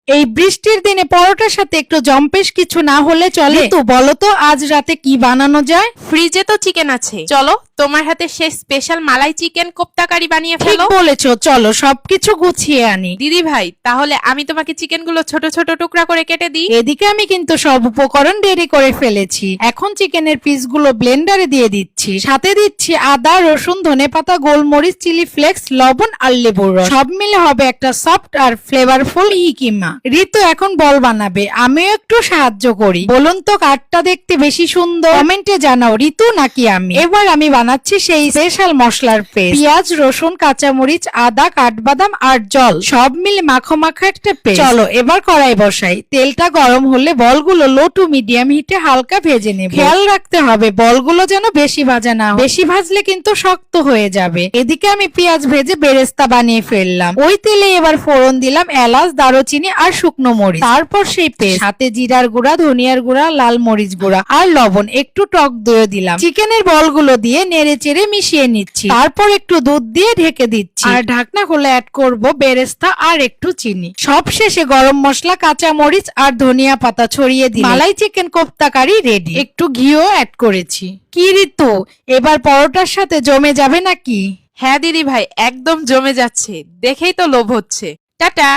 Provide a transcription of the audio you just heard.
এই বৃষ্টির দিনে পরোটার সাথে একটু জম্পেশ কিছু না হলে চলে। তো বলো তো আজ রাতে কি বানানো যায়? ফ্রিজে তো চিকেন আছে, চলো তোমার হাতে সেই স্পেশাল মালাই চিকেন কোপ্তা কারি বানিয়ে ঠিক ফেলো। বলেছো, চলো সবকিছু গুছিয়ে আনি। দিদি ভাই, তাহলে আমি তোমাকে চিকেনগুলো ছোট ছোট টুকরা করে কেটে দিই। এদিকে আমি কিন্তু সব উপকরণ রেডি করে ফেলেছি। এখন চিকেনের পিসগুলো ব্লেন্ডারে দিয়ে দিচ্ছি, সাথে দিচ্ছি আদা, রসুন, ধনেপাতা, গোলমরিচ, চিলি ফ্লেক্স, লবণ আর লেবুর রস। সব মিলে হবে একটা সফট আর ফ্লেভারফুল কিমা। ঋতু এখন বল বানাবে, আমিও একটু সাহায্য করি। বলুন তো কারটা দেখতে বেশি সুন্দর? কমেন্টে জানাও ঋতু নাকি আমি। এবার আমি বানাচ্ছি সেই স্পেশাল মশলার পেস্ট। পেঁয়াজ, রসুন, কাঁচামরিচ, আদা, কাঠবাদাম আর জল সব মিলে মাখো মাখো একটা পেস্ট। চলো এবার কড়াই বসাই। তেলটা গরম হলে বলগুলো লো টু মিডিয়াম হিটে হালকা ভেজে নেব। খেয়াল রাখতে হবে বলগুলো যেন বেশি ভাজা না হয়, বেশি ভাজলে কিন্তু শক্ত হয়ে যাবে। এদিকে আমি পেঁয়াজ ভেজে বেরেস্তা বানিয়ে ফেললাম। ওই তেলে এবার ফোড়ন দিলাম এলাচ, দারুচিনি আর শুকনো মরিচ। তারপর সেই পেস্ট, সাথে জিরার গুঁড়া, ধনিয়ার গুঁড়া, লাল মরিচ গুঁড়া আর লবণ, একটু টক দইও দিলাম। চিকেনের বলগুলো দিয়ে নেড়ে চেড়ে মিশিয়ে নিচ্ছি। তারপর একটু দুধ দিয়ে ঢেকে দিচ্ছি আর ঢাকনা খুলে অ্যাড করব বেরেস্তা আর একটু চিনি। সব শেষে গরম মশলা, কাঁচা মরিচ আর ধনিয়া পাতা ছড়িয়ে দিই। মালাই চিকেন কোপ্তা কারি রেডি। একটু ঘিও অ্যাড করেছি। কি ঋতু, এবার পরোটার সাথে জমে যাবে নাকি? হ্যাঁ দিদি ভাই, একদম জমে যাচ্ছে, দেখেই তো লোভ হচ্ছে। টাটা।